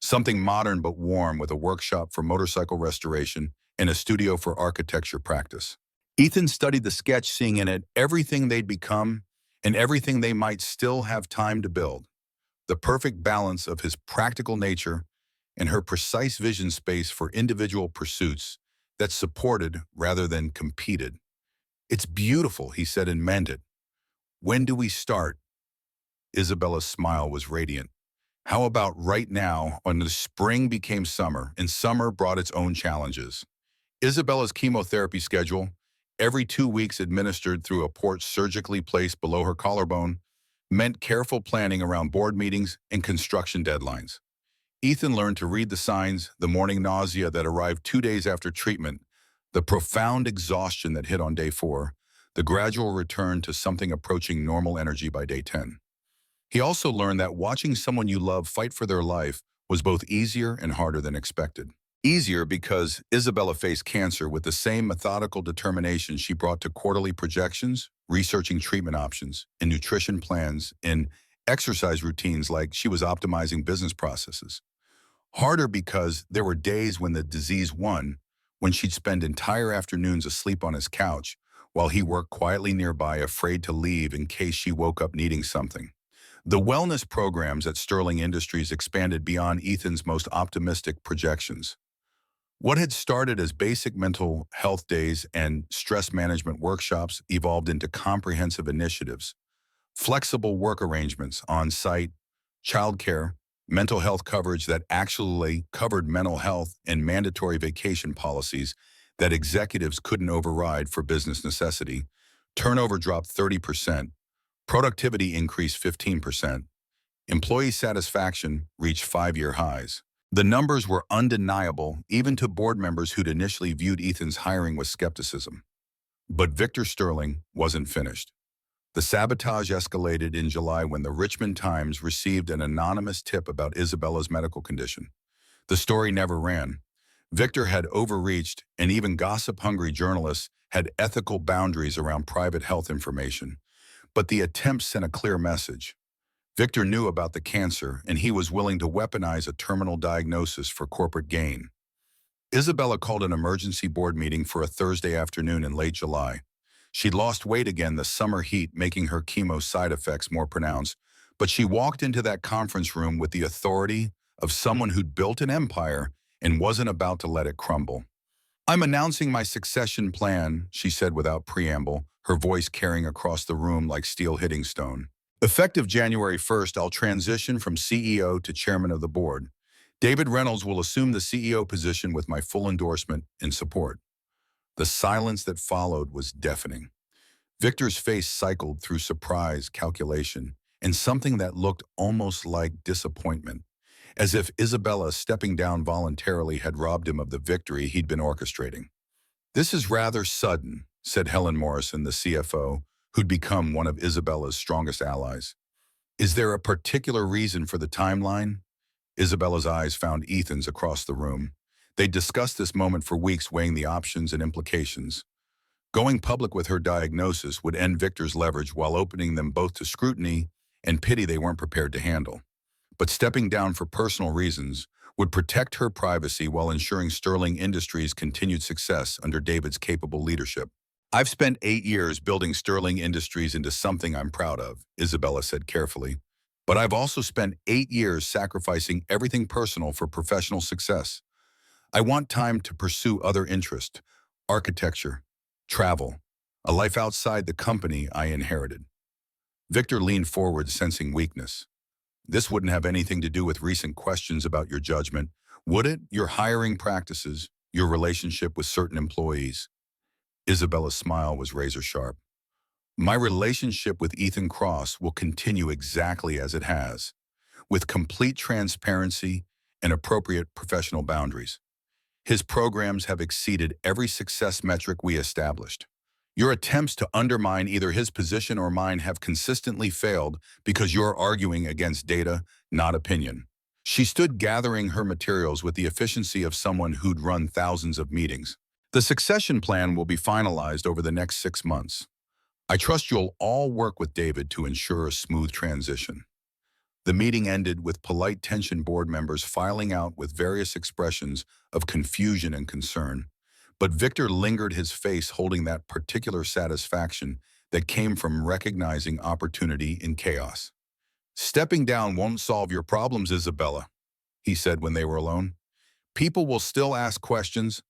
Something modern but warm with a workshop for motorcycle restoration and a studio for architecture practice." Ethan studied the sketch, seeing in it everything they'd become and everything they might still have time to build. The perfect balance of his practical nature and her precise vision space for individual pursuits that supported rather than competed. "It's beautiful," he said, and meant it. "When do we start?" Isabella's smile was radiant. "How about right now, when the spring became summer, and summer brought its own challenges?" Isabella's chemotherapy schedule, every 2 weeks administered through a port surgically placed below her collarbone, meant careful planning around board meetings and construction deadlines. Ethan learned to read the signs: the morning nausea that arrived 2 days after treatment, the profound exhaustion that hit on day 4, the gradual return to something approaching normal energy by day 10. He also learned that watching someone you love fight for their life was both easier and harder than expected. Easier because Isabella faced cancer with the same methodical determination she brought to quarterly projections, researching treatment options, and nutrition plans, and exercise routines like she was optimizing business processes. Harder because there were days when the disease won, when she'd spend entire afternoons asleep on his couch while he worked quietly nearby, afraid to leave in case she woke up needing something. The wellness programs at Sterling Industries expanded beyond Ethan's most optimistic projections. What had started as basic mental health days and stress management workshops evolved into comprehensive initiatives: flexible work arrangements on site, childcare, mental health coverage that actually covered mental health, and mandatory vacation policies that executives couldn't override for business necessity. Turnover dropped 30%, productivity increased 15%, employee satisfaction reached 5-year highs. The numbers were undeniable, even to board members who'd initially viewed Ethan's hiring with skepticism. But Victor Sterling wasn't finished. The sabotage escalated in July when the Richmond Times received an anonymous tip about Isabella's medical condition. The story never ran. Victor had overreached, and even gossip-hungry journalists had ethical boundaries around private health information. But the attempt sent a clear message. Victor knew about the cancer, and he was willing to weaponize a terminal diagnosis for corporate gain. Isabella called an emergency board meeting for a Thursday afternoon in late July. She'd lost weight again, the summer heat making her chemo side effects more pronounced, but she walked into that conference room with the authority of someone who'd built an empire and wasn't about to let it crumble. "I'm announcing my succession plan," she said without preamble, her voice carrying across the room like steel hitting stone. "Effective January 1st, I'll transition from CEO to chairman of the board. David Reynolds will assume the CEO position with my full endorsement and support." The silence that followed was deafening. Victor's face cycled through surprise, calculation, and something that looked almost like disappointment, as if Isabella stepping down voluntarily had robbed him of the victory he'd been orchestrating. "This is rather sudden," said Helen Morrison, the CFO, who'd become one of Isabella's strongest allies. "Is there a particular reason for the timeline?" Isabella's eyes found Ethan's across the room. They'd discussed this moment for weeks, weighing the options and implications. Going public with her diagnosis would end Victor's leverage while opening them both to scrutiny and pity they weren't prepared to handle. But stepping down for personal reasons would protect her privacy while ensuring Sterling Industries' continued success under David's capable leadership. "I've spent 8 years building Sterling Industries into something I'm proud of," Isabella said carefully. "But I've also spent 8 years sacrificing everything personal for professional success. I want time to pursue other interests: architecture, travel, a life outside the company I inherited." Victor leaned forward, sensing weakness. This wouldn't have anything to do with recent questions about your judgment, would it? Your hiring practices, your relationship with certain employees. Isabella's smile was razor sharp. My relationship with Ethan Cross will continue exactly as it has, with complete transparency and appropriate professional boundaries. His programs have exceeded every success metric we established. Your attempts to undermine either his position or mine have consistently failed because you're arguing against data, not opinion. She stood gathering her materials with the efficiency of someone who'd run thousands of meetings. The succession plan will be finalized over the next 6 months. I trust you'll all work with David to ensure a smooth transition. The meeting ended with polite tension, board members filing out with various expressions of confusion and concern. But Victor lingered, his face holding that particular satisfaction that came from recognizing opportunity in chaos. Stepping down won't solve your problems, Isabella, he said when they were alone. People will still ask questions.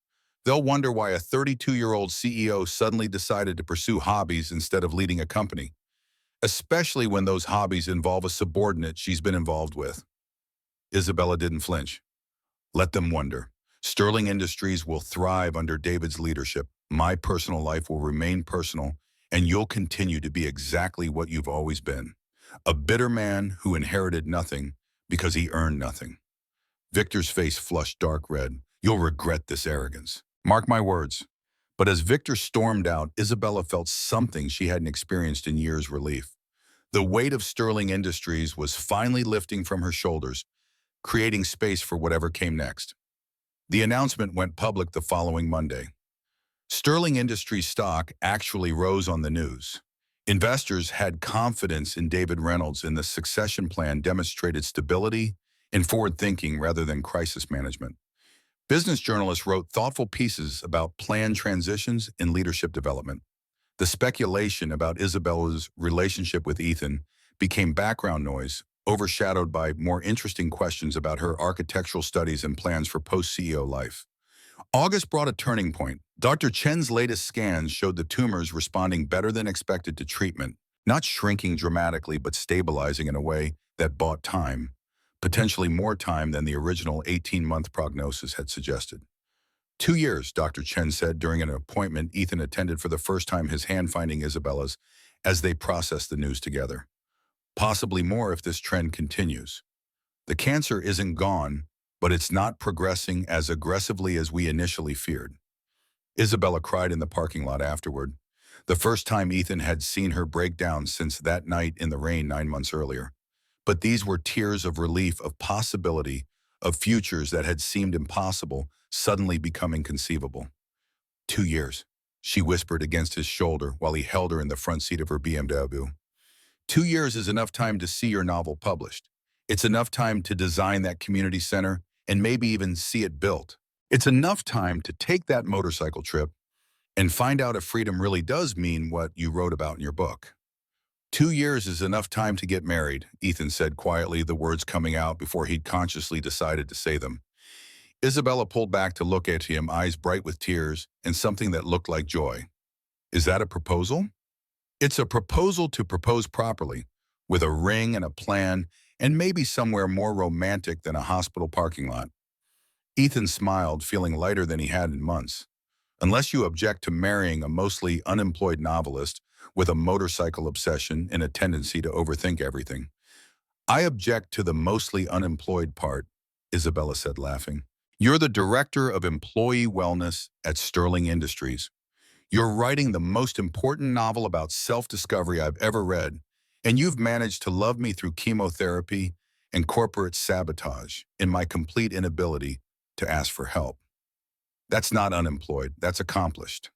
They'll wonder why a 32-year-old CEO suddenly decided to pursue hobbies instead of leading a company, especially when those hobbies involve a subordinate she's been involved with. Isabella didn't flinch. Let them wonder. Sterling Industries will thrive under David's leadership. My personal life will remain personal, and you'll continue to be exactly what you've always been. A bitter man who inherited nothing because he earned nothing. Victor's face flushed dark red. You'll regret this arrogance. Mark my words. But as Victor stormed out, Isabella felt something she hadn't experienced in years: relief. The weight of Sterling Industries was finally lifting from her shoulders, creating space for whatever came next. The announcement went public the following Monday. Sterling Industries stock actually rose on the news. Investors had confidence in David Reynolds, and the succession plan demonstrated stability and forward thinking rather than crisis management. Business journalists wrote thoughtful pieces about planned transitions and leadership development. The speculation about Isabella's relationship with Ethan became background noise, overshadowed by more interesting questions about her architectural studies and plans for post-CEO life. August brought a turning point. Dr. Chen's latest scans showed the tumors responding better than expected to treatment, not shrinking dramatically but stabilizing in a way that bought time, potentially more time than the original 18-month prognosis had suggested. 2 years, Dr. Chen said during an appointment Ethan attended for the first time, his hand finding Isabella's as they processed the news together. Possibly more if this trend continues. The cancer isn't gone, but it's not progressing as aggressively as we initially feared. Isabella cried in the parking lot afterward, the first time Ethan had seen her break down since that night in the rain 9 months earlier. But these were tears of relief, of possibility, of futures that had seemed impossible suddenly becoming conceivable. 2 years, she whispered against his shoulder while he held her in the front seat of her BMW. 2 years is enough time to see your novel published. It's enough time to design that community center and maybe even see it built. It's enough time to take that motorcycle trip and find out if freedom really does mean what you wrote about in your book. 2 years is enough time to get married, Ethan said quietly, the words coming out before he'd consciously decided to say them. Isabella pulled back to look at him, eyes bright with tears and something that looked like joy. Is that a proposal? It's a proposal to propose properly, with a ring and a plan, and maybe somewhere more romantic than a hospital parking lot. Ethan smiled, feeling lighter than he had in months. Unless you object to marrying a mostly unemployed novelist with a motorcycle obsession and a tendency to overthink everything. I object to the mostly unemployed part, Isabella said, laughing. You're the director of employee wellness at Sterling Industries. You're writing the most important novel about self-discovery I've ever read, and you've managed to love me through chemotherapy and corporate sabotage in my complete inability to ask for help. That's not unemployed, that's accomplished.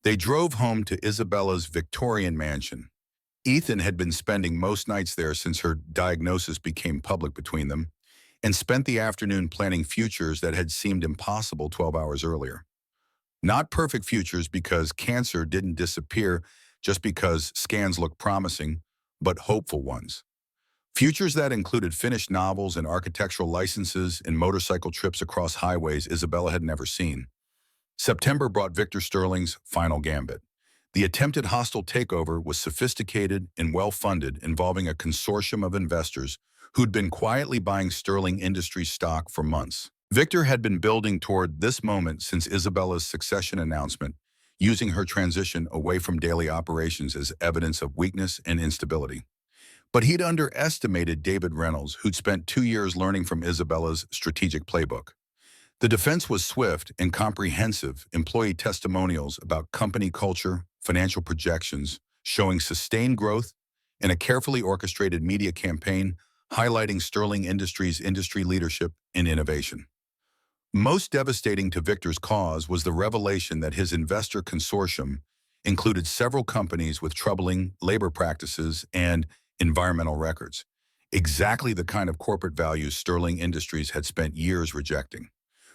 They drove home to Isabella's Victorian mansion. Ethan had been spending most nights there since her diagnosis became public between them, and spent the afternoon planning futures that had seemed impossible 12 hours earlier. Not perfect futures because cancer didn't disappear just because scans looked promising, but hopeful ones. Futures that included finished novels and architectural licenses and motorcycle trips across highways Isabella had never seen. September brought Victor Sterling's final gambit. The attempted hostile takeover was sophisticated and well-funded, involving a consortium of investors who'd been quietly buying Sterling Industries stock for months. Victor had been building toward this moment since Isabella's succession announcement, using her transition away from daily operations as evidence of weakness and instability. But he'd underestimated David Reynolds, who'd spent 2 years learning from Isabella's strategic playbook. The defense was swift and comprehensive, employee testimonials about company culture, financial projections, showing sustained growth, and a carefully orchestrated media campaign highlighting Sterling Industries' industry leadership and innovation. Most devastating to Victor's cause was the revelation that his investor consortium included several companies with troubling labor practices and environmental records, exactly the kind of corporate values Sterling Industries had spent years rejecting.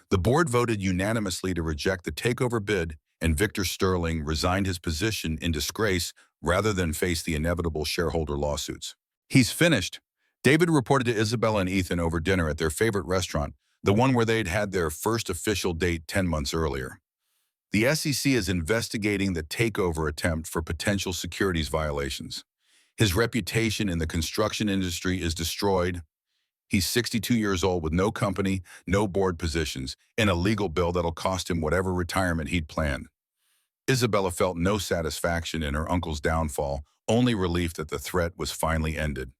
The board voted unanimously to reject the takeover bid, and Victor Sterling resigned his position in disgrace rather than face the inevitable shareholder lawsuits. "He's finished," David reported to Isabella and Ethan over dinner at their favorite restaurant, the one where they'd had their first official date 10 months earlier. "The SEC is investigating the takeover attempt for potential securities violations. His reputation in the construction industry is destroyed. He's 62 years old with no company, no board positions, and a legal bill that'll cost him whatever retirement he'd planned." Isabella felt no satisfaction in her uncle's downfall, only relief that the threat was finally ended.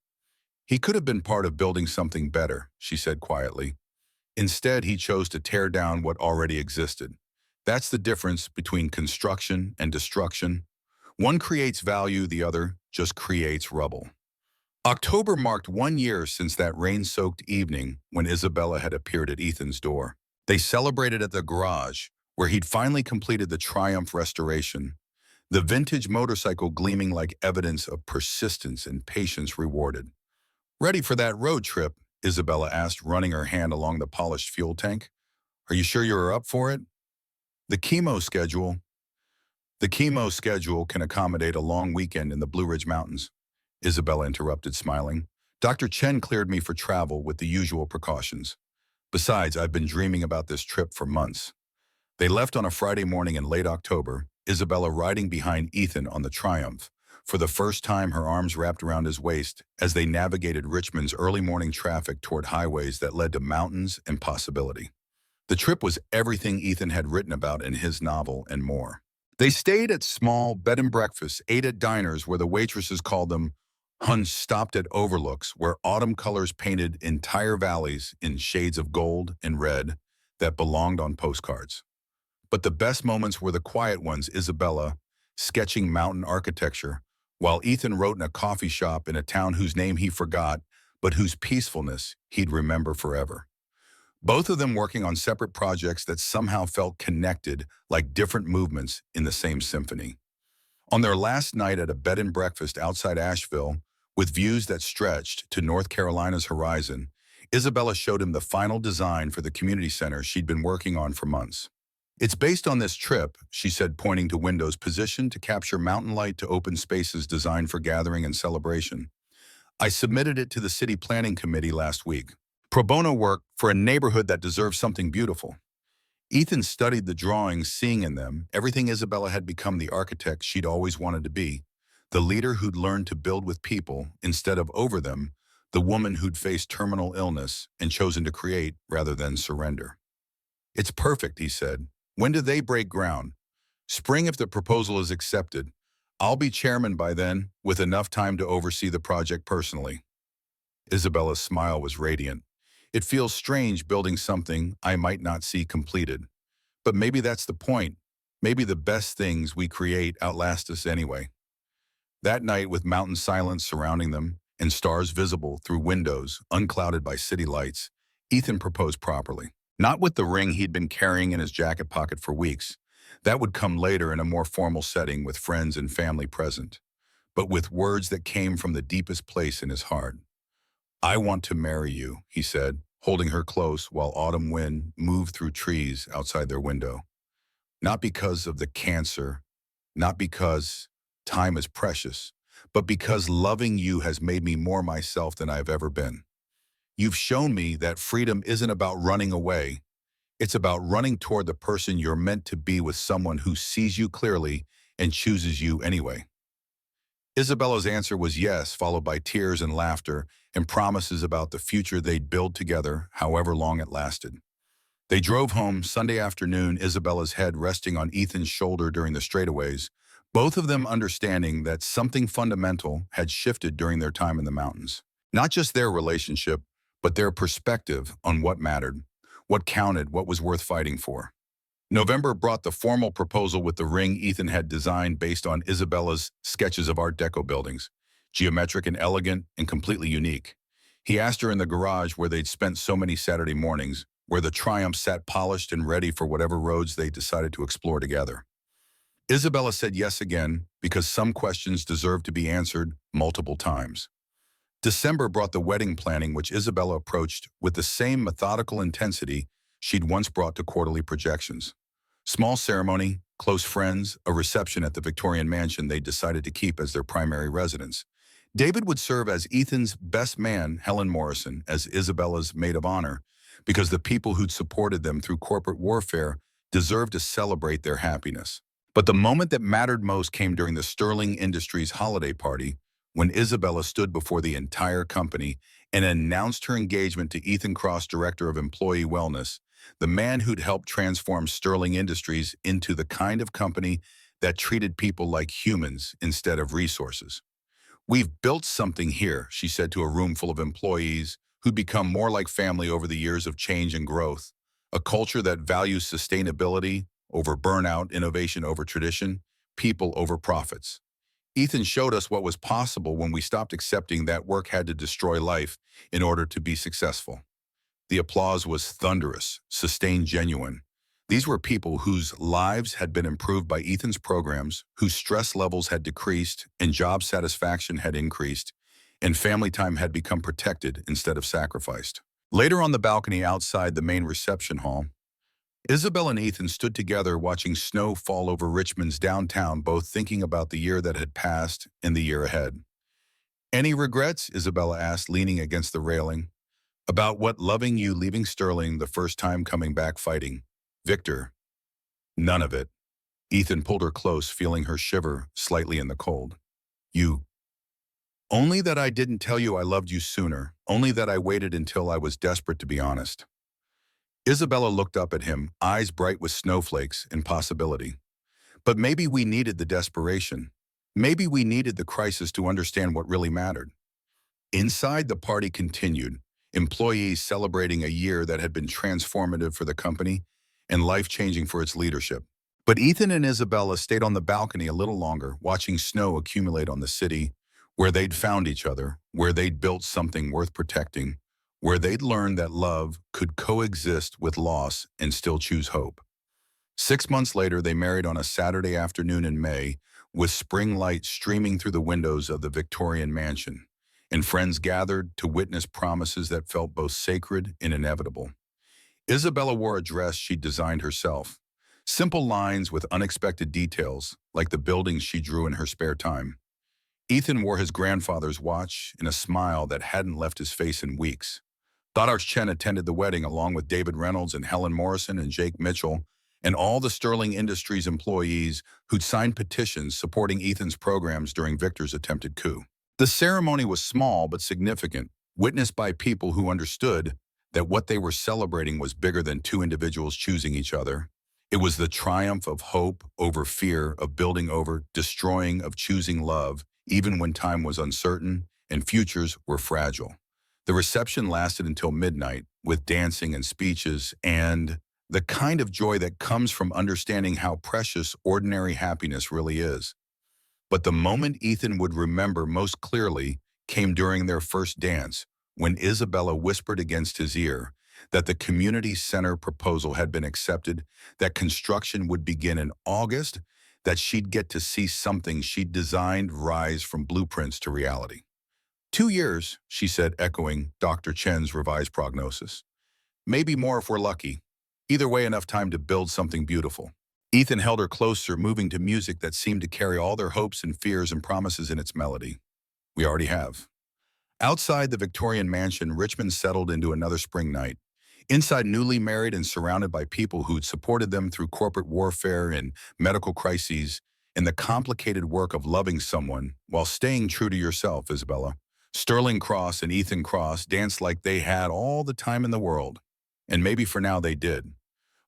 "He could have been part of building something better," she said quietly. "Instead, he chose to tear down what already existed. That's the difference between construction and destruction. One creates value, the other just creates rubble." October marked 1 year since that rain-soaked evening when Isabella had appeared at Ethan's door. They celebrated at the garage, where he'd finally completed the Triumph restoration, the vintage motorcycle gleaming like evidence of persistence and patience rewarded. "Ready for that road trip?" Isabella asked, running her hand along the polished fuel tank. "Are you sure you're up for it?" The chemo schedule. "The chemo schedule can accommodate a long weekend in the Blue Ridge Mountains," Isabella interrupted, smiling. "Dr. Chen cleared me for travel with the usual precautions. Besides, I've been dreaming about this trip for months." They left on a Friday morning in late October, Isabella riding behind Ethan on the Triumph, for the first time her arms wrapped around his waist as they navigated Richmond's early morning traffic toward highways that led to mountains and possibility. The trip was everything Ethan had written about in his novel and more. They stayed at small bed and breakfasts, ate at diners where the waitresses called them Huns, stopped at overlooks where autumn colors painted entire valleys in shades of gold and red that belonged on postcards. But the best moments were the quiet ones, Isabella sketching mountain architecture, while Ethan wrote in a coffee shop in a town whose name he forgot, but whose peacefulness he'd remember forever. Both of them working on separate projects that somehow felt connected, like different movements in the same symphony. On their last night at a bed and breakfast outside Asheville, with views that stretched to North Carolina's horizon, Isabella showed him the final design for the community center she'd been working on for months. "It's based on this trip," she said, pointing to windows positioned to capture mountain light to open spaces designed for gathering and celebration. "I submitted it to the city planning committee last week. Pro bono work for a neighborhood that deserves something beautiful." Ethan studied the drawings, seeing in them everything Isabella had become: the architect she'd always wanted to be, the leader who'd learned to build with people instead of over them, the woman who'd faced terminal illness and chosen to create rather than surrender. "It's perfect," he said. "When do they break ground?" "Spring if the proposal is accepted. I'll be chairman by then, with enough time to oversee the project personally." Isabella's smile was radiant. "It feels strange building something I might not see completed. But maybe that's the point. Maybe the best things we create outlast us anyway." That night, with mountain silence surrounding them and stars visible through windows unclouded by city lights, Ethan proposed properly. Not with the ring he'd been carrying in his jacket pocket for weeks. That would come later in a more formal setting with friends and family present. But with words that came from the deepest place in his heart. "I want to marry you," he said, holding her close while autumn wind moved through trees outside their window. "Not because of the cancer, not because time is precious, but because loving you has made me more myself than I've ever been. You've shown me that freedom isn't about running away. It's about running toward the person you're meant to be, with someone who sees you clearly and chooses you anyway? Isabella's answer was yes, followed by tears and laughter and promises about the future they'd build together, however long it lasted. They drove home Sunday afternoon, Isabella's head resting on Ethan's shoulder during the straightaways, both of them understanding that something fundamental had shifted during their time in the mountains. Not just their relationship, but their perspective on what mattered, what counted, what was worth fighting for. November brought the formal proposal with the ring Ethan had designed based on Isabella's sketches of Art Deco buildings, geometric and elegant and completely unique. He asked her in the garage where they'd spent so many Saturday mornings, where the Triumph sat polished and ready for whatever roads they decided to explore together. Isabella said yes again because some questions deserved to be answered multiple times. December brought the wedding planning, which Isabella approached with the same methodical intensity she'd once brought to quarterly projections. Small ceremony, close friends, a reception at the Victorian mansion they decided to keep as their primary residence. David would serve as Ethan's best man, Helen Morrison, as Isabella's maid of honor, because the people who'd supported them through corporate warfare deserved to celebrate their happiness. But the moment that mattered most came during the Sterling Industries holiday party, when Isabella stood before the entire company and announced her engagement to Ethan Cross, Director of Employee Wellness, the man who'd helped transform Sterling Industries into the kind of company that treated people like humans instead of resources. "We've built something here," she said to a room full of employees who'd become more like family over the years of change and growth, a culture that values sustainability over burnout, innovation over tradition, people over profits. Ethan showed us what was possible when we stopped accepting that work had to destroy life in order to be successful. The applause was thunderous, sustained, genuine. These were people whose lives had been improved by Ethan's programs, whose stress levels had decreased and job satisfaction had increased, and family time had become protected instead of sacrificed. Later on the balcony outside the main reception hall, Isabel and Ethan stood together watching snow fall over Richmond's downtown, both thinking about the year that had passed and the year ahead. "Any regrets?" Isabella asked, leaning against the railing. "About what? Loving you, leaving Sterling, the first time coming back fighting. Victor, none of it." Ethan pulled her close, feeling her shiver slightly in the cold. "You. Only that I didn't tell you I loved you sooner, only that I waited until I was desperate to be honest." Isabella looked up at him, eyes bright with snowflakes and possibility. "But maybe we needed the desperation. Maybe we needed the crisis to understand what really mattered." Inside, the party continued, employees celebrating a year that had been transformative for the company and life-changing for its leadership. But Ethan and Isabella stayed on the balcony a little longer, watching snow accumulate on the city, where they'd found each other, where they'd built something worth protecting, where they'd learned that love could coexist with loss and still choose hope. 6 months later, they married on a Saturday afternoon in May, with spring light streaming through the windows of the Victorian mansion, and friends gathered to witness promises that felt both sacred and inevitable. Isabella wore a dress she'd designed herself, simple lines with unexpected details, like the buildings she drew in her spare time. Ethan wore his grandfather's watch and a smile that hadn't left his face in weeks. Goddard Chen attended the wedding along with David Reynolds and Helen Morrison and Jake Mitchell and all the Sterling Industries employees who'd signed petitions supporting Ethan's programs during Victor's attempted coup. The ceremony was small but significant, witnessed by people who understood that what they were celebrating was bigger than two individuals choosing each other. It was the triumph of hope over fear, of building over destroying, of choosing love, even when time was uncertain and futures were fragile. The reception lasted until midnight, with dancing and speeches, and the kind of joy that comes from understanding how precious ordinary happiness really is. But the moment Ethan would remember most clearly came during their first dance, when Isabella whispered against his ear that the community center proposal had been accepted, that construction would begin in August, that she'd get to see something she'd designed rise from blueprints to reality. 2 years, she said, echoing Dr. Chen's revised prognosis. Maybe more if we're lucky. Either way, enough time to build something beautiful. Ethan held her closer, moving to music that seemed to carry all their hopes and fears and promises in its melody. "We already have." Outside the Victorian mansion, Richmond settled into another spring night. Inside, newly married and surrounded by people who'd supported them through corporate warfare and medical crises, in the complicated work of loving someone while staying true to yourself, Isabella. Sterling Cross and Ethan Cross danced like they had all the time in the world. And maybe for now they did.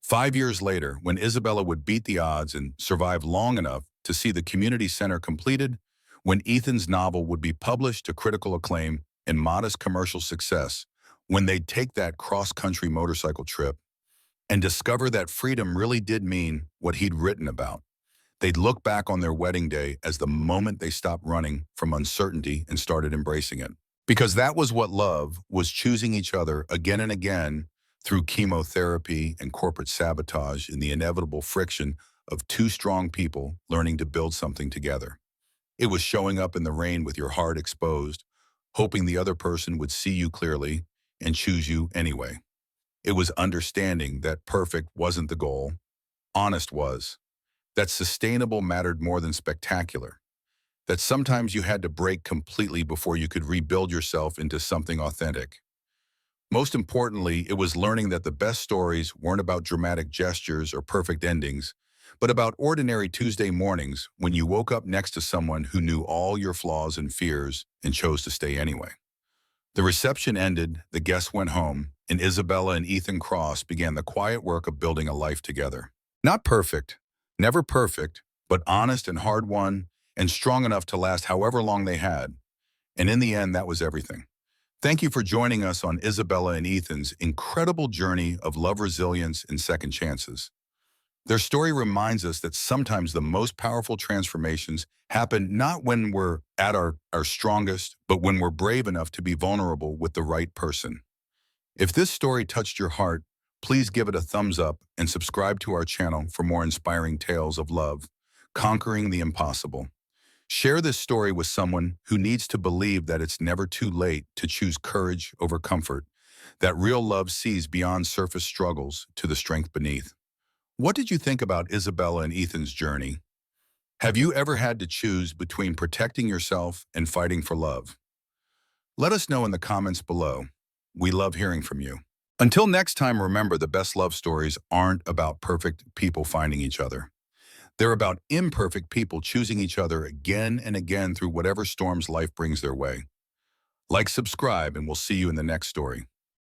5 years later, when Isabella would beat the odds and survive long enough to see the community center completed, when Ethan's novel would be published to critical acclaim and modest commercial success, when they'd take that cross-country motorcycle trip and discover that freedom really did mean what he'd written about. They'd look back on their wedding day as the moment they stopped running from uncertainty and started embracing it. Because that was what love was, choosing each other again and again through chemotherapy and corporate sabotage in the inevitable friction of two strong people learning to build something together. It was showing up in the rain with your heart exposed, hoping the other person would see you clearly and choose you anyway. It was understanding that perfect wasn't the goal, honest was, that sustainable mattered more than spectacular, that sometimes you had to break completely before you could rebuild yourself into something authentic. Most importantly, it was learning that the best stories weren't about dramatic gestures or perfect endings, but about ordinary Tuesday mornings when you woke up next to someone who knew all your flaws and fears and chose to stay anyway. The reception ended, the guests went home, and Isabella and Ethan Cross began the quiet work of building a life together. Not perfect, never perfect, but honest and hard-won and strong enough to last however long they had. And in the end, that was everything. Thank you for joining us on Isabella and Ethan's incredible journey of love, resilience, and second chances. Their story reminds us that sometimes the most powerful transformations happen not when we're at our strongest, but when we're brave enough to be vulnerable with the right person. If this story touched your heart, please give it a thumbs up and subscribe to our channel for more inspiring tales of love, conquering the impossible. Share this story with someone who needs to believe that it's never too late to choose courage over comfort, that real love sees beyond surface struggles to the strength beneath. What did you think about Isabella and Ethan's journey? Have you ever had to choose between protecting yourself and fighting for love? Let us know in the comments below. We love hearing from you. Until next time, remember, the best love stories aren't about perfect people finding each other. They're about imperfect people choosing each other again and again through whatever storms life brings their way. Like, subscribe, and we'll see you in the next story.